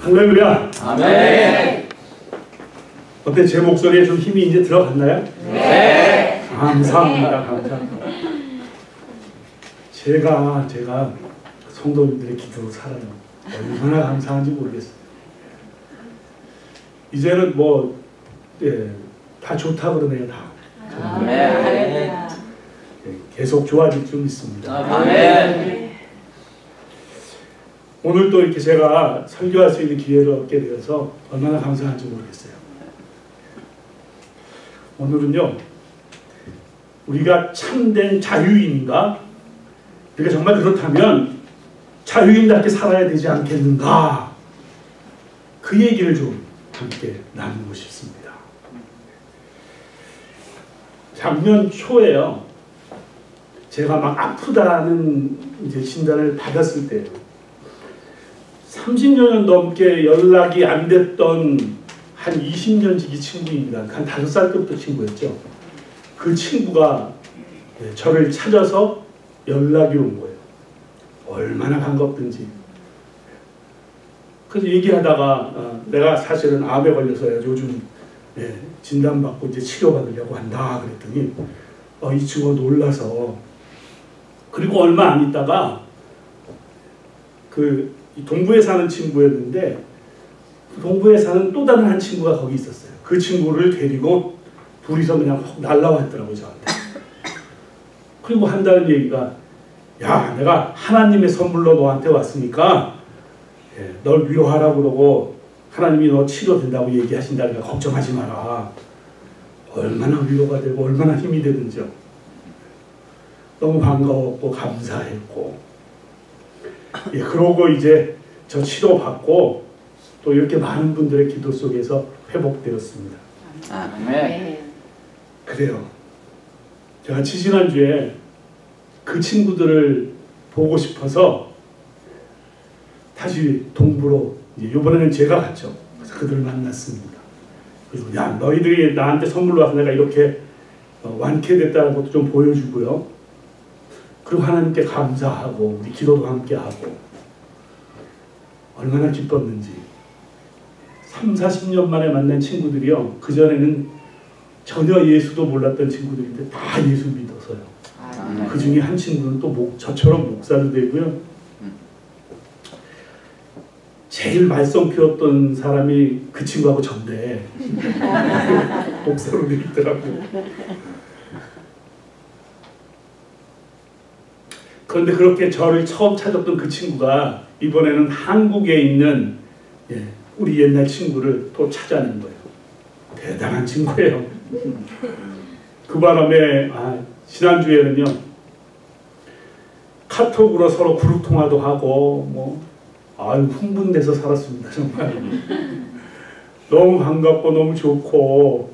할렐루야. 아멘. 어때, 제 목소리에 좀 힘이 이제 들어갔나요? 네. 감사합니다. 감사합니다. 제가 성도님들의 기도로 살아요. 얼마나 감사한지 모르겠어요. 이제는 뭐 다 좋다 그러네요. 다. 아멘. 계속 좋아질 줄 믿습니다. 아멘. 오늘 또 이렇게 제가 설교할 수 있는 기회를 얻게 되어서 얼마나 감사한지 모르겠어요. 오늘은요, 우리가 참된 자유인인가? 우리가 정말 그렇다면 자유인답게 살아야 되지 않겠는가? 그 얘기를 좀 함께 나누고 싶습니다. 작년 초에요, 제가 막 아프다는 이제 진단을 받았을 때 30년 넘게 연락이 안 됐던 한 20년 지기 친구입니다. 한 5살 때부터 친구였죠. 그 친구가 저를 찾아서 연락이 온 거예요. 얼마나 반갑든지. 그래서 얘기하다가 내가 사실은 암에 걸려서요, 요즘 진단받고 이제 치료받으려고 한다 그랬더니 이 친구가 놀라서, 그리고 얼마 안 있다가 그 동부에 사는 친구였는데 동부에 사는 또 다른 한 친구가 거기 있었어요. 그 친구를 데리고 둘이서 그냥 확 날라왔더라고요, 저한테. 그리고 한다는 얘기가, 야, 내가 하나님의 선물로 너한테 왔으니까 널 위로하라고 그러고 하나님이 너 치료된다고 얘기하신다니까 걱정하지 마라. 얼마나 위로가 되고 얼마나 힘이 되는지요. 너무 반가웠고 감사했고, 그러고 이제 저 치료받고 또 이렇게 많은 분들의 기도 속에서 회복되었습니다. 아멘. 그래요. 제가 지지난주에 그 친구들을 보고 싶어서 다시 동부로, 이번에는 제가 갔죠. 그래서 그들을 만났습니다. 그리고 야, 너희들이 나한테 선물로 와서 내가 이렇게 완쾌됐다는 것도 좀 보여주고요. 그리고 하나님께 감사하고 우리 기도도 함께 하고 얼마나 기뻤는지. 30-40년 만에 만난 친구들이요, 그전에는 전혀 예수도 몰랐던 친구들인데 다 예수 믿어서요. 그 중에 한 친구는 또 저처럼 목사도 되고요. 제일 말썽 피웠던 사람이 그 친구하고 전데 목사로 돼 있더라고요. 그런데 그렇게 저를 처음 찾았던 그 친구가 이번에는 한국에 있는 우리 옛날 친구를 또 찾아낸 거예요. 대단한 친구예요. 그 바람에 지난주에는요, 카톡으로 서로 그룹 통화도 하고 흥분돼서 살았습니다. 정말 너무 반갑고 너무 좋고.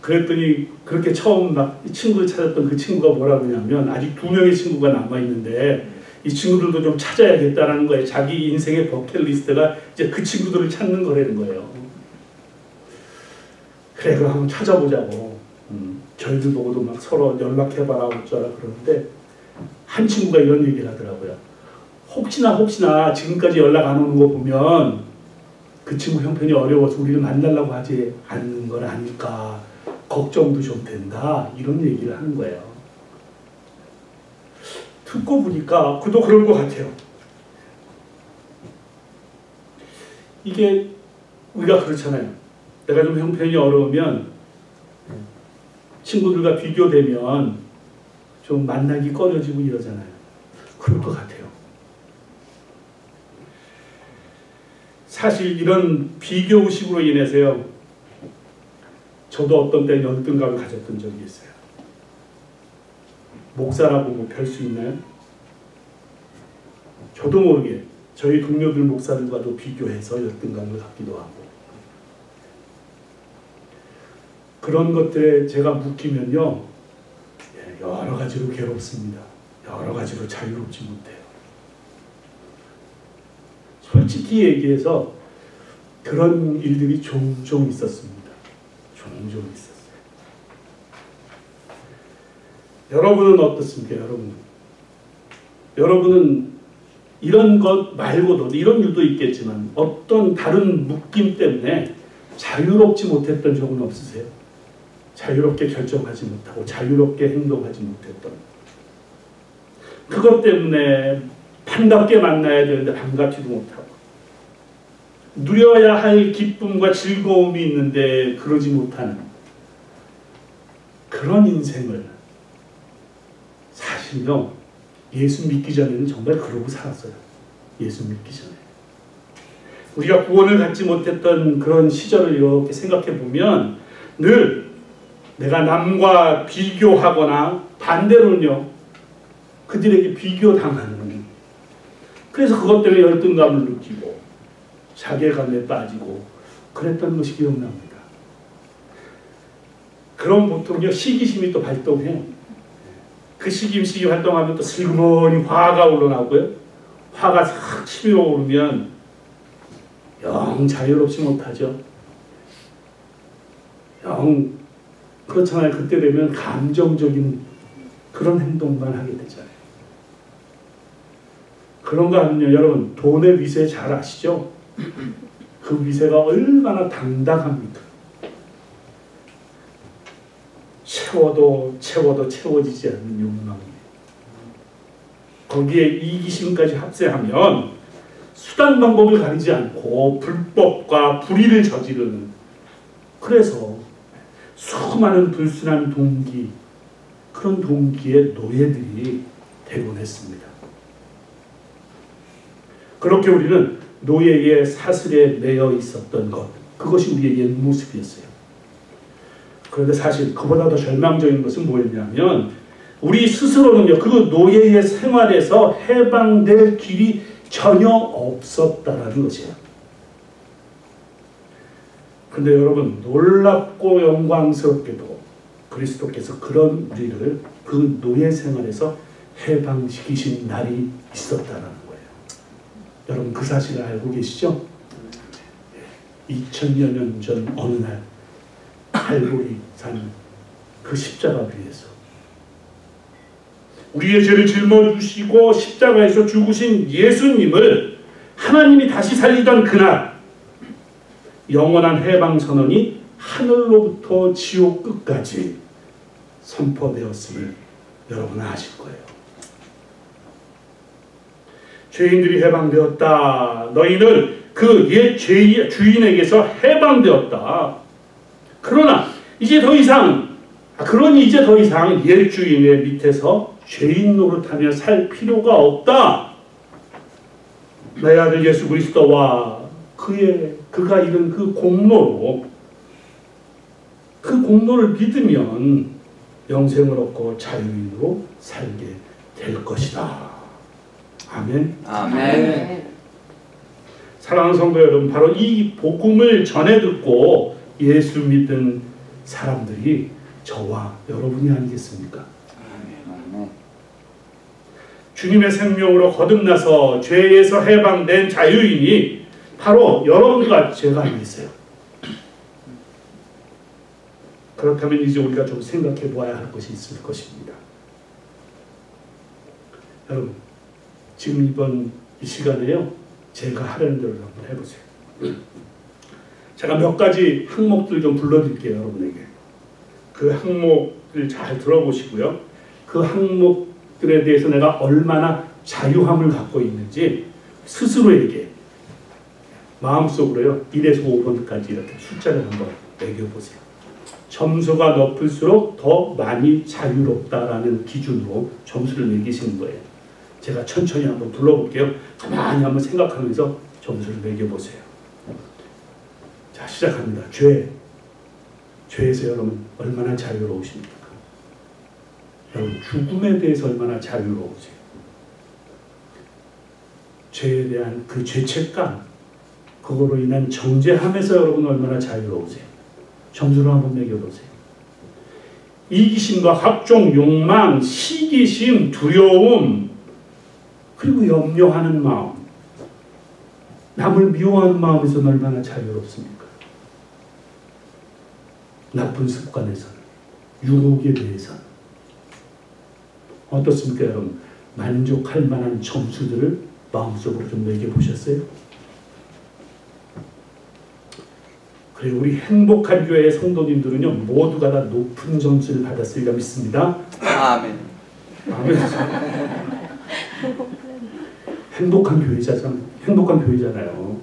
그랬더니 그렇게 처음 이 친구를 찾았던 그 친구가 뭐라고 하냐면, 아직 2명의 친구가 남아있는데 이 친구들도 좀 찾아야겠다라는 거예요. 자기 인생의 버킷리스트가 이제 그 친구들을 찾는 거라는 거예요. 그래, 그럼 한번 찾아보자고. 저희들 보고도 막 서로 연락해봐라 어쩌라 그러는데 한 친구가 이런 얘기를 하더라고요. 혹시나 지금까지 연락 안 오는 거 보면 그 친구 형편이 어려워서 우리를 만나려고 하지 않는 건 아닐까, 걱정도 좀 된다, 이런 얘기를 하는 거예요. 듣고 보니까 그도 그런 것 같아요. 이게 우리가 그렇잖아요. 내가 좀 형편이 어려우면 친구들과 비교되면 좀 만나기 꺼려지고 이러잖아요. 그럴 것 같아요. 사실 이런 비교의식으로 인해서요, 저도 어떤 때 열등감을 가졌던 적이 있어요. 목사라고 뭐 별 수 있나요? 저도 모르게 저희 동료들 목사들과도 비교해서 열등감을 갖기도 하고, 그런 것들에 제가 묶이면요, 여러 가지로 괴롭습니다. 여러 가지로 자유롭지 못해요. 솔직히 얘기해서 그런 일들이 종종 있었습니다. 종종 있었어요. 여러분은 어떻습니까? 여러분은 이런 것 말고도 이런 이유도 있겠지만 어떤 다른 묶임 때문에 자유롭지 못했던 적은 없으세요? 자유롭게 결정하지 못하고 자유롭게 행동하지 못했던 그것 때문에 반갑게 만나야 되는데 반갑지도 못하고 누려야 할 기쁨과 즐거움이 있는데 그러지 못하는 그런 인생을 사실요 예수 믿기 전에는 정말 그러고 살았어요. 예수 믿기 전에 우리가 구원을 갖지 못했던 그런 시절을 이렇게 생각해 보면 늘 내가 남과 비교하거나 반대로는요 그들에게 비교당하는 그래서 그것 때문에 열등감을 느끼고 자괴감에 빠지고 그랬던 것이 기억납니다. 그럼 보통요 시기심이 또 발동해요. 그 시기심이 활동하면 또 슬그머니 화가 올라나고요. 화가 싹 치밀어 오르면 영 자유롭지 못하죠. 영 그렇잖아요. 그때 되면 감정적인 그런 행동만 하게 되잖아요. 그런가 하면요 여러분 돈의 위세 잘 아시죠? 그 위세가 얼마나 당당합니까? 채워도 채워지지 않는 욕망이에요. 거기에 이기심까지 합세하면 수단 방법을 가리지 않고 불법과 불의를 저지르는 그래서 수많은 불순한 동기 그런 동기의 노예들이 되곤 했습니다. 그렇게 우리는 노예의 사슬에 매여 있었던 것 그것이 우리의 옛 모습이었어요. 그런데 사실 그보다 더 절망적인 것은 뭐였냐면 우리 스스로는요 그 노예의 생활에서 해방될 길이 전혀 없었다라는 것이에요. 근데 여러분 놀랍고 영광스럽게도 그리스도께서 그런 우리를 그 노예 생활에서 해방시키신 날이 있었다라는 거예요. 여러분 그 사실을 알고 계시죠? 2000여 년 전 어느 날 칼보리 산 그 십자가 위에서 우리의 죄를 짊어지시고 십자가에서 죽으신 예수님을 하나님이 다시 살리던 그날 영원한 해방 선언이 하늘로부터 지옥 끝까지 선포되었음을 여러분은 아실 거예요. 죄인들이 해방되었다. 너희는 그 옛 주인에게서 해방되었다. 그러나 이제 더 이상 옛 주인의 밑에서 죄인 노릇하며 살 필요가 없다. 내 아들 예수 그리스도와 그가 이룬 그 공로로 그 공로를 믿으면 영생을 얻고 자유인으로 살게 될 것이다. 아멘. 아멘. 사랑하는 성도 여러분, 바로 이 복음을 전해 듣고 예수 믿은 사람들이 저와 여러분이 아니겠습니까? 아멘. 주님의 생명으로 거듭나서 죄에서 해방된 자유인이 바로 여러분과 제가 아니겠어요? 그렇다면 이제 우리가 좀 생각해 보아야 할 것이 있을 것입니다. 여러분, 지금 이번 이 시간에요, 제가 하려는 대로 한번 해보세요. 제가 몇 가지 항목들 좀 불러드릴게요, 여러분에게. 그 항목을 잘 들어보시고요. 그 항목들에 대해서 내가 얼마나 자유함을 갖고 있는지 스스로에게 마음속으로요, 1에서 5번까지 이렇게 숫자를 한번 매겨보세요. 점수가 높을수록 더 많이 자유롭다라는 기준으로 점수를 매기시는 거예요. 제가 천천히 한번 불러볼게요. 가만히 한번 생각하면서 점수를 매겨보세요. 자, 시작합니다. 죄에서 여러분 얼마나 자유로우십니까? 여러분 죽음에 대해서 얼마나 자유로우세요? 죄에 대한 그 죄책감, 그거로 인한 정죄함에서 여러분 얼마나 자유로우세요? 점수를 한번 매겨보세요. 이기심과 각종 욕망, 시기심, 두려움, 그리고 염려하는 마음, 남을 미워하는 마음에서는 얼마나 자유롭습니까? 나쁜 습관에서는, 유혹에 대해서는 어떻습니까, 여러분? 만족할 만한 점수들을 마음속으로 좀 매겨 보셨어요? 그리고 우리 행복한 교회의 성도님들은요, 모두가 다 높은 점수를 받았으리라 믿습니다. 아멘. 아멘. 행복한 교회잖아요.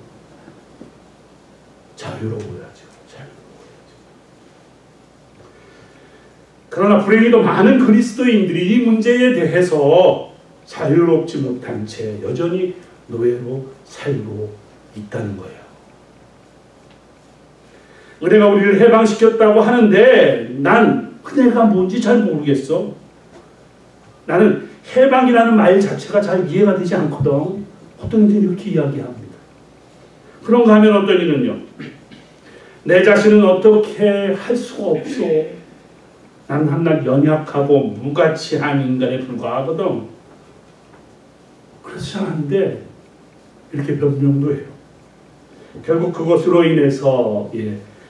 자유로워야죠. 그러나 불행히도 많은 그리스도인들이 이 문제에 대해서 자유롭지 못한 채 여전히 노예로 살고 있다는 거예요. 은혜가 우리를 해방시켰다고 하는데 난 은혜가 뭔지 잘 모르겠어. 나는 해방이라는 말 자체가 잘 이해가 되지 않거든. 어떤 이들이 이렇게 이야기합니다. 그런가 하면 어떤 이는요, 내 자신은 어떻게 할 수가 없어. 나는 한낱 연약하고 무가치한 인간에 불과하거든. 그렇지 않은데 이렇게 변명도 해요. 결국 그것으로 인해서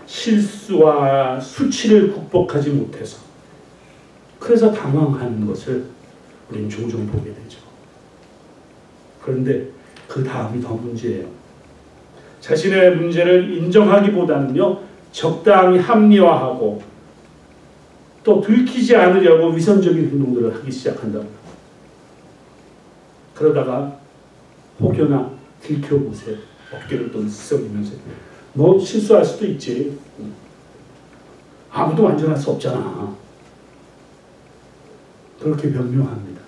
실수와 수치를 극복하지 못해서 그래서 당황하는 것을 우리는 종종 보게 되죠. 그런데 그 다음이 더 문제예요. 자신의 문제를 인정하기보다는요, 적당히 합리화하고 또 들키지 않으려고 위선적인 행동들을 하기 시작한다고. 그러다가 혹여나 들켜보세요. 어깨를 또 쓰면서 뭐 실수할 수도 있지. 아무도 완전할 수 없잖아. 그렇게 변명합니다.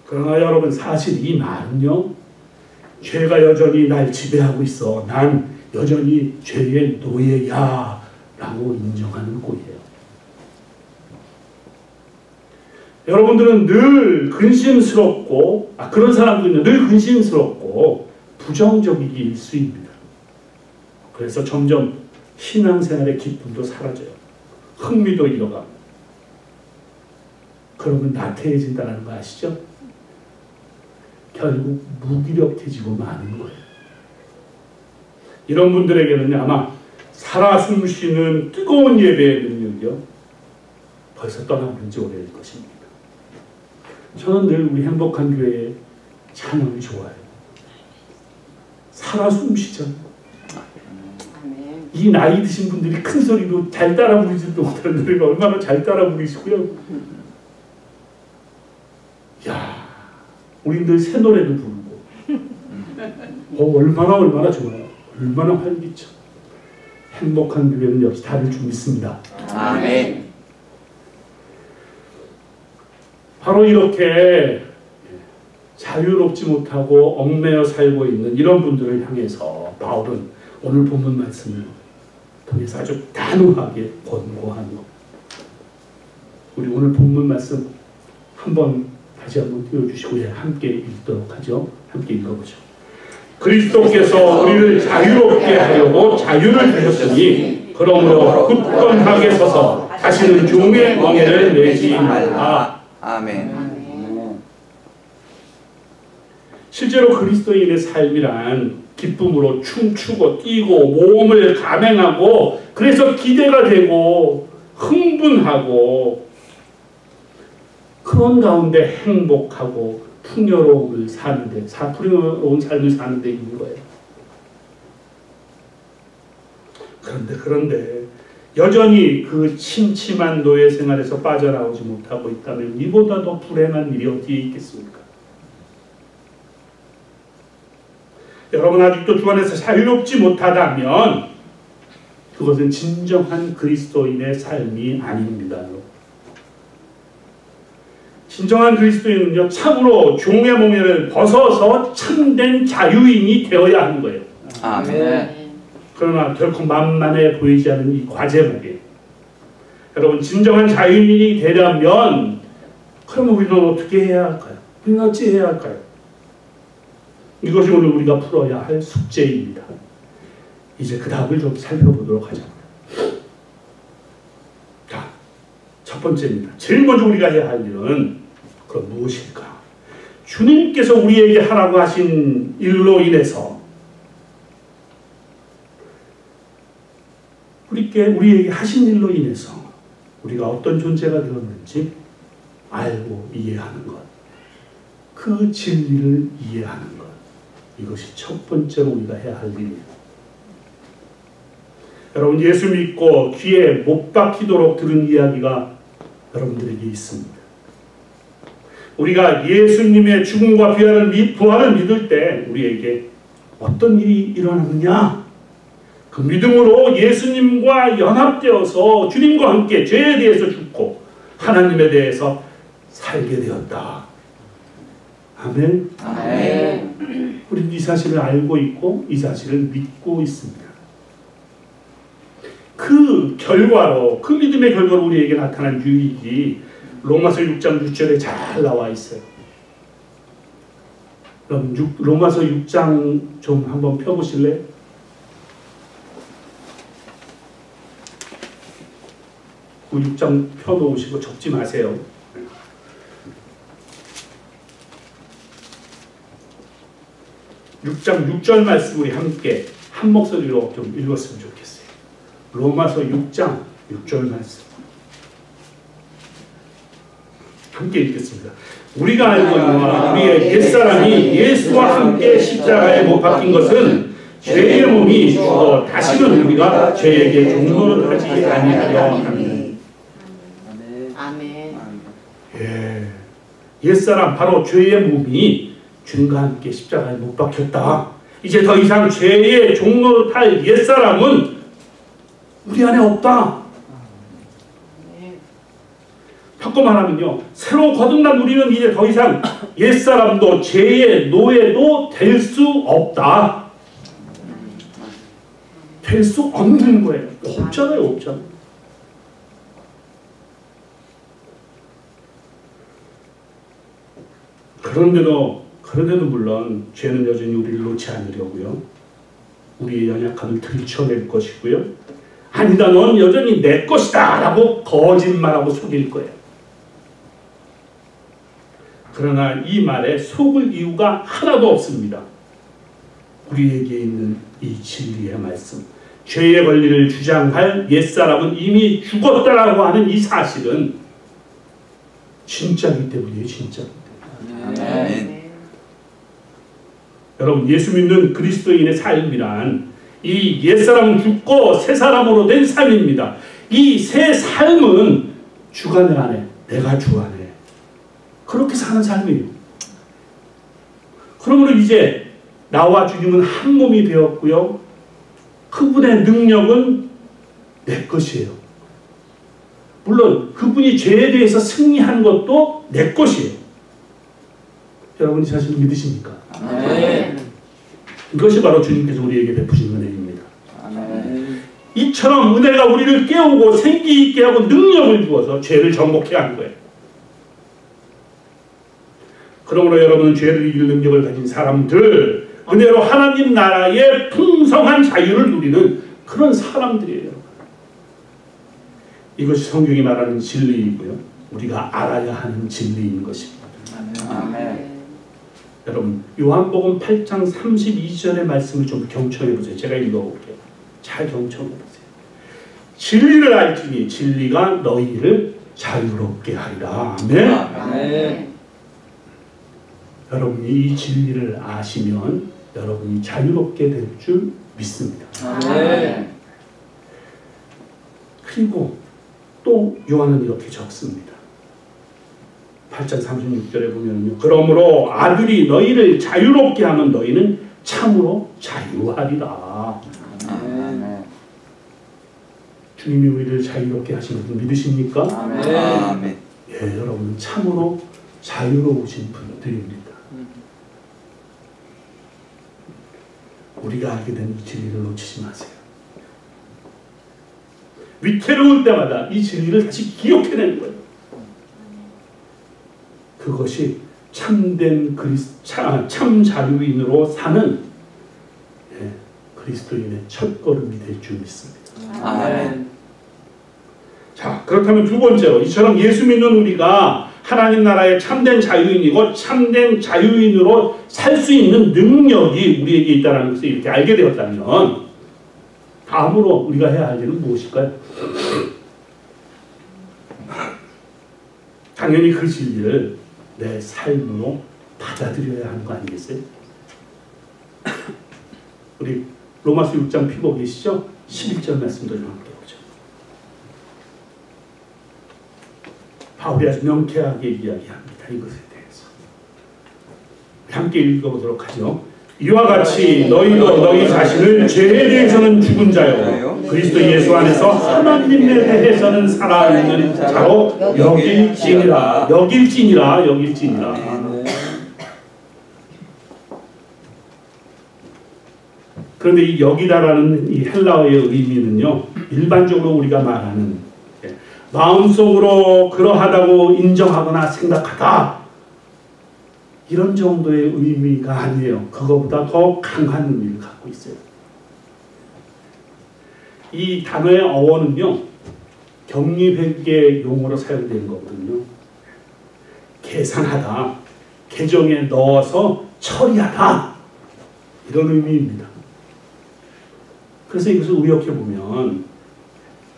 그러나 여러분, 사실 이 말은요, 죄가 여전히 날 지배하고 있어. 난 여전히 죄의 노예야 라고 인정하는 꼴이에요. 여러분들은 늘 근심스럽고, 그런 사람들은 늘 근심스럽고 부정적이기 일쑤입니다. 그래서 점점 신앙생활의 기쁨도 사라져요. 흥미도 잃어가고. 그러면 나태해진다는 거 아시죠? 결국 무기력해지고 마는 거예요. 이런 분들에게는 아마 살아 숨쉬는 뜨거운 예배의 능력이요, 벌써 떠나버린 지 오래될 것입니다. 저는 늘 우리 행복한 교회의 찬양을 좋아해요. 살아 숨쉬잖아요. 이 나이 드신 분들이 큰 소리로 잘 따라 부르지도 못하는 노래가 얼마나 잘 따라 부르시고요. 야, 우리 늘 새 노래도 부르고 얼마나 좋아요. 얼마나 활기차. 행복한 교회는 역시 다를 줄 믿습니다. 아멘. 바로 이렇게 자유롭지 못하고 얽매여 살고 있는 이런 분들을 향해서 바울은 오늘 본문 말씀을 통해서 아주 단호하게 권고하는 것. 우리 오늘 본문 말씀 다시 한번 띄워주시고 함께 읽도록 하죠. 함께 읽어보죠. 그리스도께서 우리를 자유롭게 하려고 자유를 주셨으니 그러므로 굳건하게 서서 다시는 종의 멍에를 내지 말라. 아멘. 실제로 그리스도인의 삶이란 기쁨으로 춤추고 뛰고 모험을 감행하고 그래서 기대가 되고 흥분하고 그런 가운데 행복하고 풍요로운 삶을 사는데 있는 거예요. 그런데 여전히 그 침침한 노예 생활에서 빠져나오지 못하고 있다면 이보다 더 불행한 일이 어디에 있겠습니까? 여러분, 아직도 주 안에서 자유롭지 못하다면 그것은 진정한 그리스도인의 삶이 아닙니다. 진정한 그리스도인은요, 참으로 종의 몽에를 벗어서 참된 자유인이 되어야 하는 거예요. 아멘. 그러나 결코 만만해 보이지 않는 이 과제목에 여러분, 진정한 자유인이 되려면 그러면 우리는 어떻게 해야 할까요? 우리는 어찌 해야 할까요? 이것이 오늘 우리가 풀어야 할 숙제입니다. 이제 그 다음을 좀 살펴보도록 하죠. 자, 첫 번째입니다. 제일 먼저 우리가 해야 할 일은 그럼 무엇일까? 주님께서 우리에게 하라고 하신 일로 인해서 우리에게 하신 일로 인해서 우리가 어떤 존재가 되었는지 알고 이해하는 것. 그 진리를 이해하는 것. 이것이 첫 번째로 우리가 해야 할 일이에요. 여러분, 예수 믿고 귀에 못 박히도록 들은 이야기가 여러분들에게 있습니다. 우리가 예수님의 죽음과 부활을 믿을 때 우리에게 어떤 일이 일어나느냐? 그 믿음으로 예수님과 연합되어서 주님과 함께 죄에 대해서 죽고 하나님에 대해서 살게 되었다. 아멘. 아멘. 우리는 이 사실을 알고 있고 이 사실을 믿고 있습니다. 그 결과로, 그 믿음의 결과로 우리에게 나타난 유익이 로마서 6장 6절에 잘 나와 있어요. 그럼 로마서 6장 좀 한번 펴보실래요? 그 6장 펴놓으시고 적지 마세요. (6장 6절) 말씀 우리 함께 한 목소리로 좀 읽었으면 좋겠어요. 로마서 6장 6절 말씀 함께 읽겠습니다. 우리가 알거니와 우리의 옛사람이 예수와 함께 십자가에 못 박힌 것은 죄의 몸이 죽어 다시는 우리가 죄에게 종노릇하지 아니하려 함이니. 아멘. 예, 옛사람 바로 죄의 몸이 주님과 함께 십자가에 못 박혔다. 이제 더 이상 죄의 종노릇할 옛사람은 우리 안에 없다. 바꿔 말하면요, 새로 거듭난 우리는 이제 더 이상 옛사람도 죄의 노예도 될 수 없다. 될 수 없는 거예요. 없잖아요, 없잖아요. 그런데도 물론 죄는 여전히 우리를 놓지 않으려고요. 우리의 연약함을 들춰낼 것이고요. 아니다, 넌 여전히 내 것이다 라고 거짓말하고 속일 거예요. 그러나 이 말에 속을 이유가 하나도 없습니다. 우리에게 있는 이 진리의 말씀, 죄의 권리를 주장할 옛사람은 이미 죽었다라고 하는 이 사실은 진짜이기 때문이에요. 진짜이기 때문에. 아멘. 여러분, 예수 믿는 그리스도인의 삶이란 이 옛사람은 죽고 새 사람으로 된 삶입니다. 이 새 삶은 주가 내 안에, 내가 주 안에 그렇게 사는 삶이에요. 그러므로 이제 나와 주님은 한 몸이 되었고요. 그분의 능력은 내 것이에요. 물론 그분이 죄에 대해서 승리한 것도 내 것이에요. 여러분 이 사실 믿으십니까? 아멘. 이것이 바로 주님께서 우리에게 베푸신 은혜입니다. 아멘. 이처럼 은혜가 우리를 깨우고 생기 있게 하고 능력을 주어서 죄를 정복해 하는 거예요. 그러므로 여러분은 죄를 이길 능력을 가진 사람들, 은혜로 하나님 나라의 풍성한 자유를 누리는 그런 사람들이에요. 이것이 성경이 말하는 진리이고요. 우리가 알아야 하는 진리인 것입니다. 아멘. 여러분, 요한복음 8장 32절의 말씀을 좀 경청해 보세요. 제가 읽어볼게요. 잘 경청해 보세요. 진리를 알지니 진리가 너희를 자유롭게 하리라. 아멘. 아멘. 여러분이 이 진리를 아시면 여러분이 자유롭게 될 줄 믿습니다. 아멘. 그리고 또 요한은 이렇게 적습니다. 8장 36절에 보면요, 그러므로 아들이 너희를 자유롭게 하면 너희는 참으로 자유하리라. 아멘. 주님이 우리를 자유롭게 하시는 분 믿으십니까? 아멘. 예, 여러분은 참으로 자유로우신 분들입니다. 우리가 알게 된 이 진리를 놓치지 마세요. 위태로울 때마다 이 진리를 다시 기억해내는 거예요. 그것이 참된 참 자유인으로 사는 그리스도인의 첫걸음이 될 줄 믿습니다. 아멘. 자, 그렇다면 두 번째로 이처럼 예수 믿는 우리가 하나님 나라의 참된 자유인이고 참된 자유인으로 살 수 있는 능력이 우리에게 있다는 것을 이렇게 알게 되었다면 다음으로 우리가 해야 할 일은 무엇일까요? 당연히 그 진리를 내 삶으로 받아들여야 하는 거 아니겠어요? 우리 로마서 6장 피고 계시죠? 11절 말씀도 좀 함께 보죠. 바울이 아주 명쾌하게 이야기합니다. 이것에 대해서. 함께 읽어보도록 하죠. 이와 같이 너희도 너희 자신을 죄에 대해서는 죽은 자요 그리스도 예수 안에서 하나님에 대해서는 살아있는 자로 여길지니라. 여길지니라. 여길지니라. 그런데 이 여기다라는 이 헬라어의 의미는요, 일반적으로 우리가 말하는 마음속으로 그러하다고 인정하거나 생각하다, 이런 정도의 의미가 아니에요. 그거보다 더 강한 의미를 갖고 있어요. 이 단어의 어원은요, 격리회계 용어로 사용되는 거거든요. 계산하다, 계정에 넣어서 처리하다, 이런 의미입니다. 그래서 이것을 의역해보면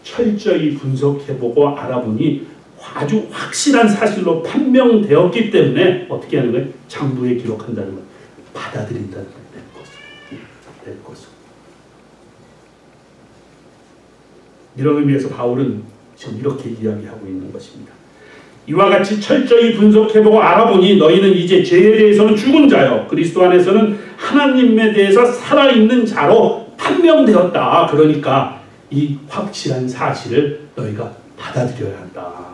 철저히 분석해보고 알아보니 아주 확실한 사실로 판명되었기 때문에 어떻게 하는 거예요? 장부에 기록한다는 거예요. 받아들인다는 거예요. 내 것을. 이런 의미에서 바울은 지금 이렇게 이야기하고 있는 것입니다. 이와 같이 철저히 분석해보고 알아보니 너희는 이제 죄에 대해서는 죽은 자요 그리스도 안에서는 하나님에 대해서 살아있는 자로 판명되었다. 그러니까 이 확실한 사실을 너희가 받아들여야 한다.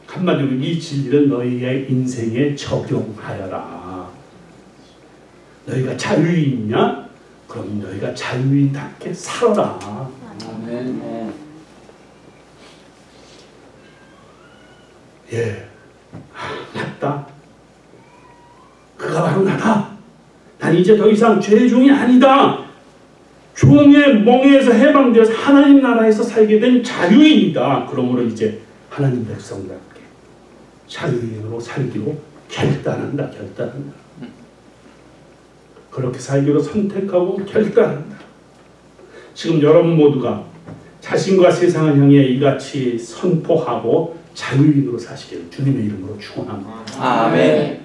한마디로 이 진리를 너희의 인생에 적용하여라. 너희가 자유인이냐? 그럼 너희가 자유인답게 살아라. 아멘. 예, 맞다. 그가 바로 나다. 난 이제 더 이상 죄의 종이 아니다. 종의 멍에서 해방되어서 하나님 나라에서 살게 된 자유인이다. 그러므로 이제 하나님 백성답게 자유인으로 살기로 결단한다. 그렇게 살기로 선택하고 결단한다. 지금 여러분 모두가 자신과 세상을 향해 이같이 선포하고 자유인으로 사시기를 주님의 이름으로 축원합니다. 아멘.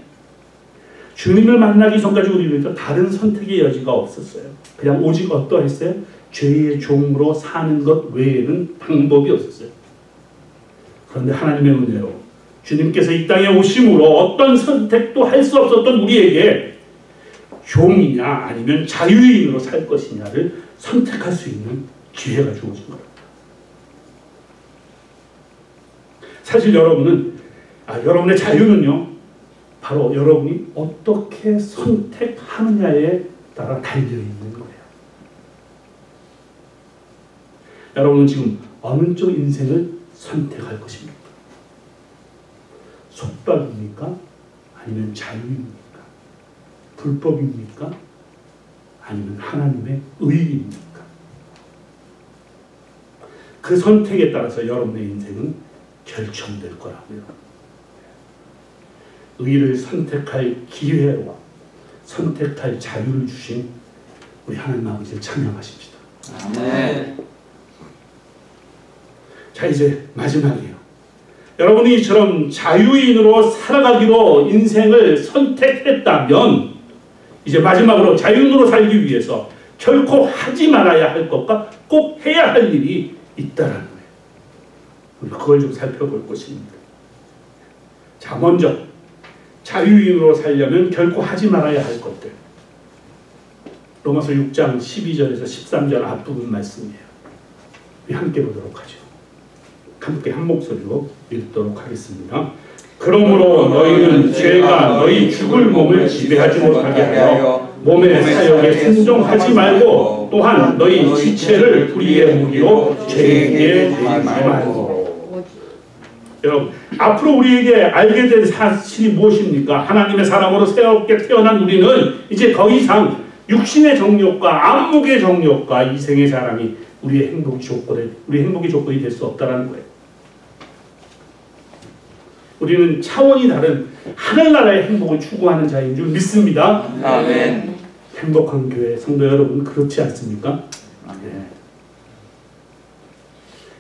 주님을 만나기 전까지 우리는 다른 선택의 여지가 없었어요. 그냥 오직 어떠했어요? 죄의 종으로 사는 것 외에는 방법이 없었어요. 그런데 하나님의 은혜로 주님께서 이 땅에 오심으로 어떤 선택도 할 수 없었던 우리에게 종이냐 아니면 자유인으로 살 것이냐를 선택할 수 있는 기회가 주어진 겁니다. 사실 여러분의 자유는요, 바로 여러분이 어떻게 선택하느냐에 따라 달려있는 거예요. 여러분은 지금 어느 쪽 인생을 선택할 것입니까? 속박입니까? 아니면 자유입니까? 불법입니까? 아니면 하나님의 의입니까? 그 선택에 따라서 여러분의 인생은 결정될 거라고요. 의를 선택할 기회와 선택할 자유를 주신 우리 하나님 아버지를 찬양하십시다. 아멘. 자, 이제 마지막이에요. 여러분이 이처럼 자유인으로 살아가기로 인생을 선택했다면 이제 마지막으로 자유인으로 살기 위해서 결코 하지 말아야 할 것과 꼭 해야 할 일이 있다라는 거예요. 우리 그걸 좀 살펴볼 것입니다. 자, 먼저 자유인으로 살려면 결코 하지 말아야 할 것들. 로마서 6장 12절에서 13절 앞부분 말씀이에요. 우리 함께 보도록 하죠. 함께 한 목소리로 읽도록 하겠습니다. 그러므로 너희는 죄가 너희 죽을 몸을 지배하지 못하게 하여 몸의 사역에 순종하지 말고 또한 너희 지체를 불의의 무기로 죄에게 내지 말고. 여러분, 앞으로 우리에게 알게 된 사실이 무엇입니까? 하나님의 사람으로 새롭게 태어난 우리는 이제 더 이상 육신의 정욕과 안목의 정욕과 이생의 사랑이 우리의 행복의 조건이 될 수 없다는 거예요. 우리는 차원이 다른 하늘나라의 행복을 추구하는 자인 줄 믿습니다. 아멘. 행복한 교회 성도 여러분, 그렇지 않습니까? 아멘.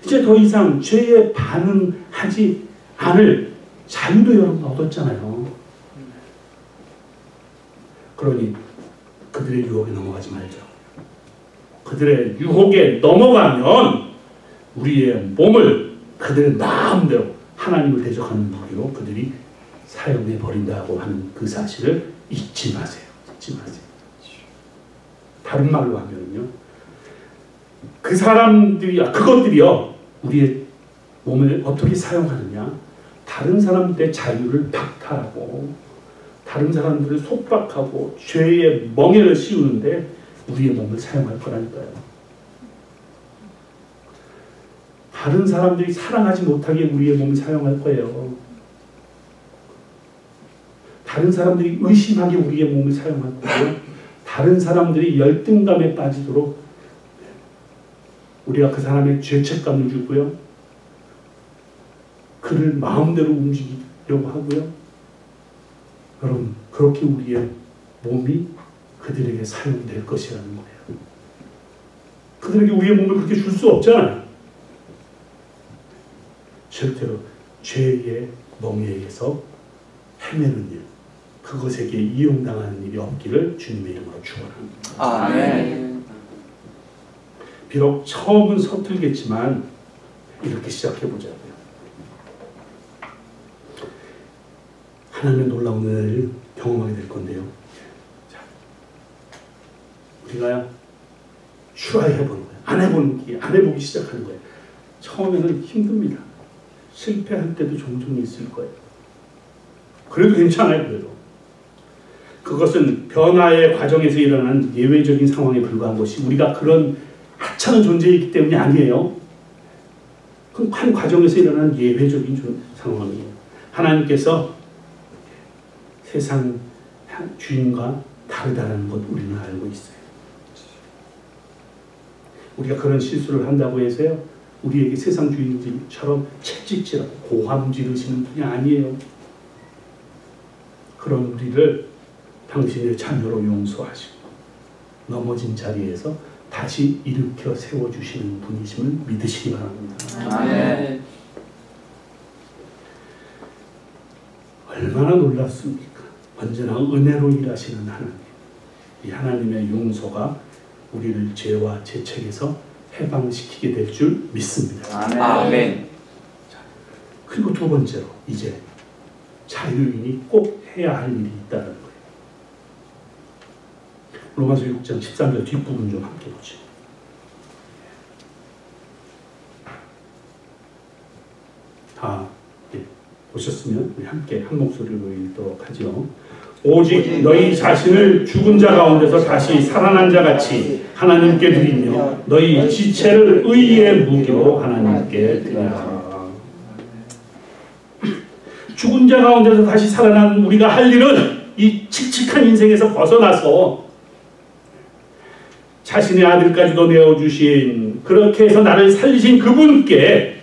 이제 더 이상 죄에 반응하지 않을 자유도 여러분 얻었잖아요. 그러니 그들의 유혹에 넘어가지 말죠. 그들의 유혹에 넘어가면 우리의 몸을 그들의 마음대로 하나님을 대적하는 무기로 그들이 사용해 버린다고 하는 그 사실을 잊지 마세요. 잊지 마세요. 다른 말로 하면요, 그 사람들이, 그것들이요, 우리의 몸을 어떻게 사용하느냐, 다른 사람들의 자유를 박탈하고 다른 사람들을 속박하고 죄의 멍에를 씌우는데 우리의 몸을 사용할 거라니까요. 다른 사람들이 사랑하지 못하게 우리의 몸을 사용할 거예요. 다른 사람들이 의심하게 우리의 몸을 사용할 거고요. 다른 사람들이 열등감에 빠지도록 우리가 그 사람의 죄책감을 주고요. 그를 마음대로 움직이려고 하고요. 여러분, 그렇게 우리의 몸이 그들에게 사용될 것이라는 거예요. 그들에게 우리의 몸을 그렇게 줄 수 없잖아요. 절대로 죄의 멍에에서 헤매는 일, 그것에게 이용당하는 일이 없기를 주님의 이름으로 축원합니다. 아멘. 비록 처음은 서툴겠지만 이렇게 시작해보자고요. 하나님의 놀라운 은혜를 경험하게 될 건데요. 자, 우리가요, 트라이 해보는 거예요. 안 해보기 시작하는 거예요. 처음에는 힘듭니다. 실패할 때도 종종 있을 거예요. 그래도 괜찮아요. 그래도 그것은 변화의 과정에서 일어난 예외적인 상황에 불과한 것이 우리가 그런 하찮은 존재이기 때문이 아니에요. 그 한 과정에서 일어난 예외적인 상황이에요. 하나님께서 세상 주인과 다르다는 것 우리는 알고 있어요. 우리가 그런 실수를 한다고 해서요, 우리에게 세상 주인처럼 채찍질하고 고함 지르시는 분이 아니에요. 그런 우리를 당신의 자녀로 용서하시고 넘어진 자리에서 다시 일으켜 세워주시는 분이심을 믿으시기 바랍니다. 아멘. 얼마나 놀랍습니까? 언제나 은혜로 일하시는 하나님. 이 하나님의 용서가 우리를 죄와 죄책에서 해방시키게 될 줄 믿습니다. 아멘. 자, 그리고 두 번째로 이제 자유인이 꼭 해야 할 일이 있다는 거예요. 로마서 6장 13절 뒷부분 좀 함께 보죠. 다 보셨으면 우리 함께 한 목소리로 읽도록 하죠. 오직 너희 자신을 죽은 자 가운데서 다시 살아난 자 같이 하나님께 드리며 너희 지체를 의의 무기로 하나님께 드리라. 죽은 자 가운데서 다시 살아난 우리가 할 일은 이 칙칙한 인생에서 벗어나서 자신의 아들까지도 내어주신, 그렇게 해서 나를 살리신 그분께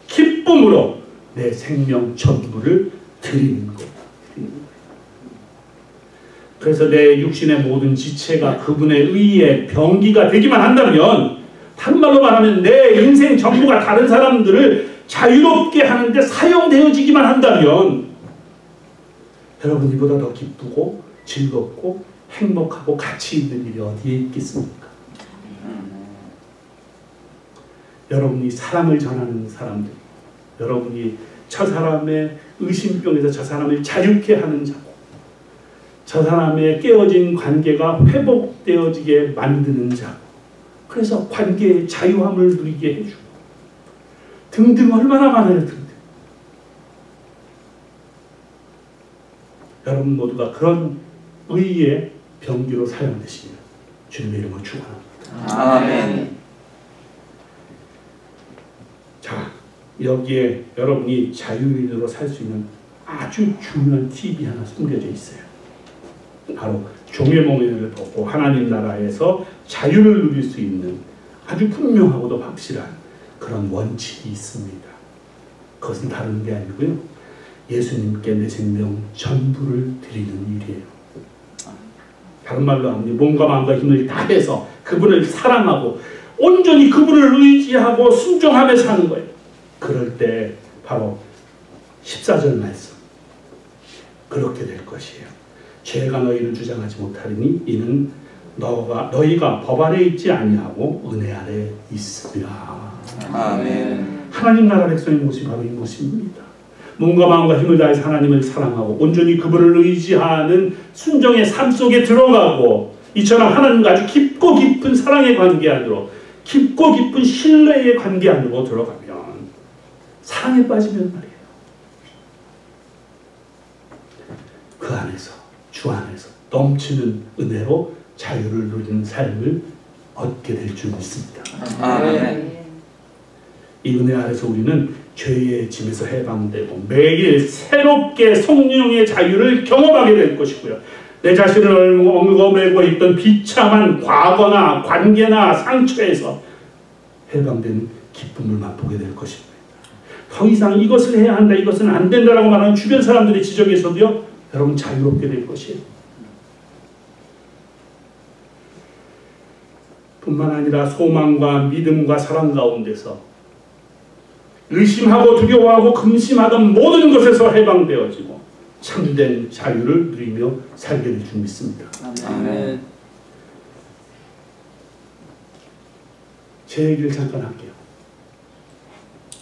기쁨으로 내 생명 전부를 드리는 것. 그래서 내 육신의 모든 지체가 그분의 의의 병기가 되기만 한다면, 다른 말로 말하면 내 인생 전부가 다른 사람들을 자유롭게 하는데 사용되어지기만 한다면, 여러분, 이보다 더 기쁘고 즐겁고 행복하고 가치 있는 일이 어디에 있겠습니까? 여러분이 사랑을 전하는 사람들, 여러분이 저 사람의 의심병에서 저 사람을 자유케 하는 자고, 저 사람의 깨어진 관계가 회복되어지게 만드는 자고, 그래서 관계의 자유함을 누리게 해주고 등등 얼마나 많아요. 등등. 여러분 모두가 그런 의의 병기로 사용되시면 주님의 이름으로 축원합니다. 아멘. 자, 여기에 여러분이 자유인으로 살 수 있는 아주 중요한 팁이 하나 숨겨져 있어요. 바로 종의 멍에를 벗고 하나님 나라에서 자유를 누릴 수 있는 아주 분명하고도 확실한 그런 원칙이 있습니다. 그것은 다른 게 아니고요, 예수님께 내 생명 전부를 드리는 일이에요. 다른 말로 하면 몸과 마음과 힘을 다해서 그분을 사랑하고 온전히 그분을 의지하고 순종하며 사는 거예요. 그럴 때 바로 14절 말씀, 그렇게 될 것이에요. 죄가 너희를 주장하지 못하리니 이는 너희가 법 아래 있지 아니하고 은혜 아래 있습니다. 아멘. 하나님 나라 백성의 모습이 바로 이 모습입니다. 몸과 마음과 힘을 다해서 하나님을 사랑하고 온전히 그분을 의지하는 순종의 삶 속에 들어가고 이처럼 하나님과 아주 깊고 깊은 사랑의 관계 안으로 깊고 깊은 신뢰의 관계 안으로 들어가면 사랑에 빠지면 말이에요. 그 안에서 주 안에서 넘치는 은혜로 자유를 누리는 삶을 얻게 될 줄 믿습니다. 아멘. 이 은혜 아래서 우리는 죄의 짐에서 해방되고 매일 새롭게 성령의 자유를 경험하게 될 것이고요. 내 자신을 얽매고 있던 비참한 과거나 관계나 상처에서 해방되는 기쁨을 맛보게 될 것입니다. 더 이상 이것을 해야 한다, 이것은 안 된다라고 말하는 주변 사람들의 지적에서도요, 여러분 자유롭게 될 것이에요. 뿐만 아니라 소망과 믿음과 사랑 가운데서 의심하고 두려워하고 근심하던 모든 것에서 해방되어지고 참된 자유를 누리며 살게 될 줄 믿습니다. 아멘. 제 얘기를 잠깐 할게요.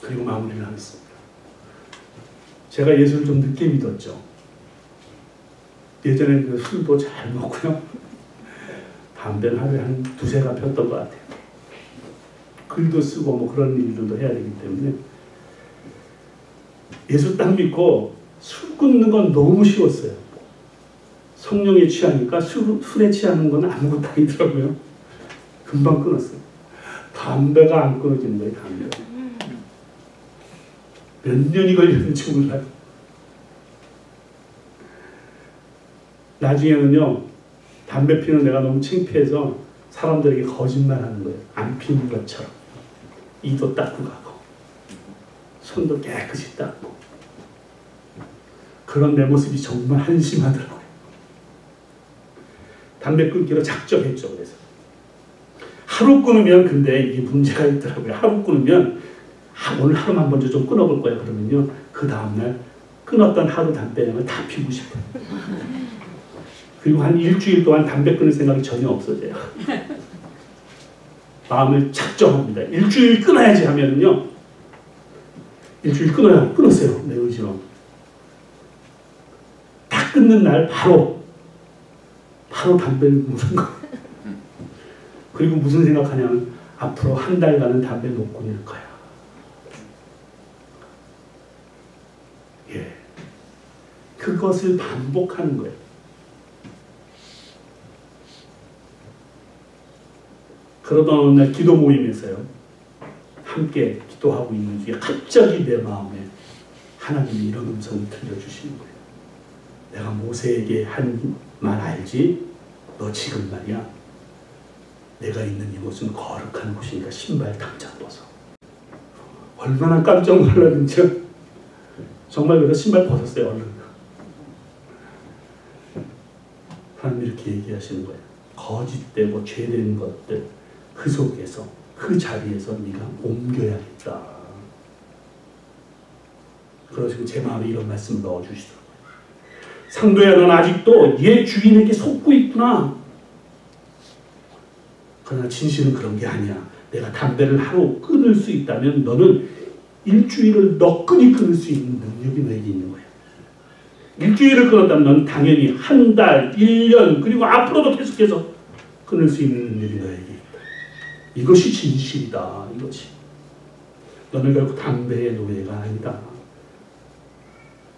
그리고 마무리를 하겠습니다. 제가 예수를 좀 늦게 믿었죠. 예전에는 술도 잘 먹고요. 담배는 하루에 한 두세 가 폈던 것 같아요. 글도 쓰고 뭐 그런 일들도 해야 되기 때문에 예수 딱 믿고 술 끊는 건 너무 쉬웠어요. 성령에 취하니까 술에 취하는 건 아무것도 아니더라고요. 금방 끊었어요. 담배가 안 끊어지는 거예요. 담배가. 몇 년이 걸렸는지 몰라요. 나중에는요, 담배 피는 내가 너무 창피해서 사람들에게 거짓말하는 거예요. 안 피는 것처럼. 이도 닦고 가고 손도 깨끗이 닦고. 그런 내 모습이 정말 한심하더라고요. 담배 끊기로 작정했죠. 그래서 하루 끊으면, 근데 이게 문제가 있더라고요. 하루 끊으면 오늘 하루만 먼저 좀 끊어볼 거야. 그러면요, 그 다음날 끊었던 하루 담배량을 다 피우고 싶어요. 그리고 한 일주일 동안 담배 끊을 생각이 전혀 없어져요. 마음을 작정합니다. 일주일 끊어야지 하면은요, 일주일 끊었어요. 내 의지로. 딱 끊는 날 바로 담배를 무는 거예요. 그리고 무슨 생각하냐면 앞으로 한 달간은 담배 못 끊을 거야. 예, 그것을 반복하는 거예요. 그러던 어느 날 기도 모임에서요, 함께 기도하고 있는 중에 갑자기 내 마음에 하나님이 이런 음성을 들려주시는 거예요. 내가 모세에게 한 말 알지? 너 지금 말이야, 내가 있는 이곳은 거룩한 곳이니까 신발 당장 벗어. 얼마나 깜짝 놀랐는지 정말 그래서 신발 벗었어요. 얼른. 하나님 이렇게 얘기하시는 거예요. 거짓되고 죄된 것들, 그 속에서, 그 자리에서 네가 옮겨야겠다. 그러시고 제 마음에 이런 말씀을 넣어주시더라고요. 상도야, 넌 아직도 옛 주인에게 속고 있구나. 그러나 진실은 그런 게 아니야. 내가 담배를 하루 끊을 수 있다면 너는 일주일을 너끈히 끊을 수 있는 능력이 너에게 있는 거야. 일주일을 끊었다면 넌 당연히 한 달, 1년, 그리고 앞으로도 계속해서 끊을 수 있는 능력이 너에게 있다. 이것이 진실이다. 이것이. 너는 결국 담배의 노예가 아니다.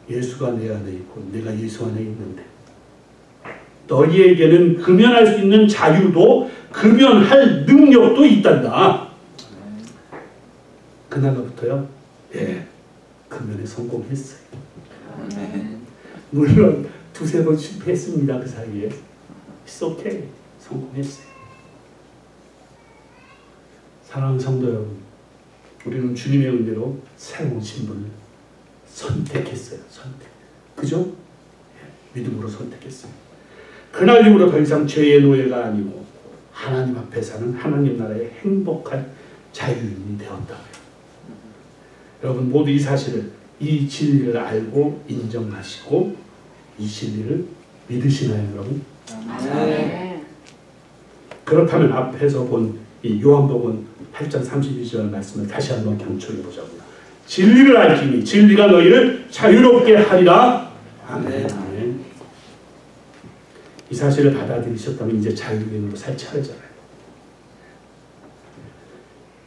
예수가 내 안에 있고 내가 예수 안에 있는데 너희에게는 금연할 수 있는 자유도 금연할 능력도 있단다. 그날로부터요, 예, 금연에 성공했어요. 물론 두세 번 실패했습니다. 그 사이에. It's okay. 성공했어요. 사랑하는 성도 여러분, 우리는 주님의 은혜로 새로운 신분을 선택했어요. 선택. 그죠? 예, 믿음으로 선택했어요. 그날 이후로 더 이상 죄의 노예가 아니고 하나님 앞에 사는 하나님 나라의 행복한 자유인이 되었다고요. 여러분 모두 이 사실을, 이 진리를 알고 인정하시고 이 진리를 믿으시나요, 여러분? 아멘. 그렇다면 앞에서 본 이 요한복음 8장 32절 말씀을 다시 한번 경청해 보자고요. 진리를 알기니 진리가 너희를 자유롭게 하리라. 아멘. 아멘. 이 사실을 받아들이셨다면 이제 자유인으로 살 차례잖아요.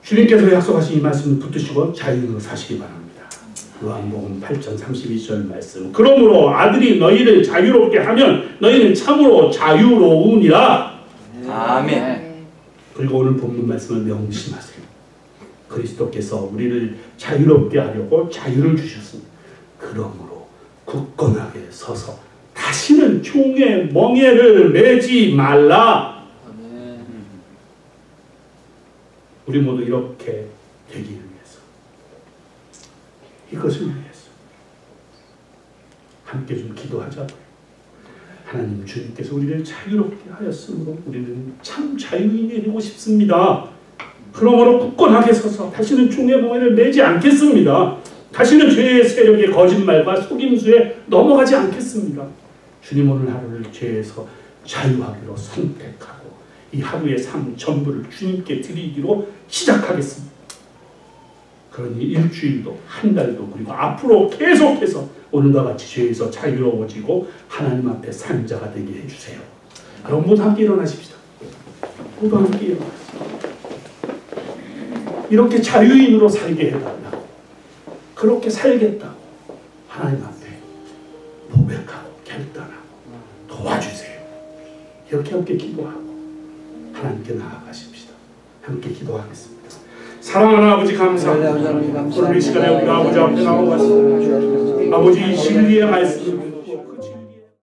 주님께서 약속하신 이 말씀을 붙드시고 자유인으로 사시기 바랍니다. 요한복음 8장 32절 말씀. 그러므로 아들이 너희를 자유롭게 하면 너희는 참으로 자유로우니라. 아멘. 그리고 오늘 본문 말씀을 명심하세요. 그리스도께서 우리를 자유롭게 하려고 자유를 주셨습니다. 그러므로 굳건하게 서서 다시는 종의 멍에를 매지 말라. 아멘. 우리 모두 이렇게 되기 위해서, 이것을 위해서 함께 좀 기도하자고요. 하나님 주님께서 우리를 자유롭게 하였으므로 우리는 참 자유인이 되고 싶습니다. 그러므로 굳건하게 서서 다시는 종의 멍에를 매지 않겠습니다. 다시는 죄의 세력의 거짓말과 속임수에 넘어가지 않겠습니다. 주님 오늘 하루를 죄에서 자유하기로 선택하고 이 하루의 삶 전부를 주님께 드리기로 시작하겠습니다. 그러니 일주일도 한 달도 그리고 앞으로 계속해서 오늘과 같이 죄에서 자유로워지고 하나님 앞에 산 자가 되게 해주세요. 그럼 모두 함께 일어나십시다. 모두 함께 일어나십시다. 이렇게 자유인으로 살게 해달라고, 그렇게 살겠다고 하나님 앞에 고백하고 결단하고 도와주세요. 이렇게 함께 기도하고 하나님께 나아가십시다. 함께 기도하겠습니다. 사랑하는 아버지 감사합니다. 오늘 이 시간에 우리가 아버지 앞에 나와봤습니다. 아버지 이 진리의 말씀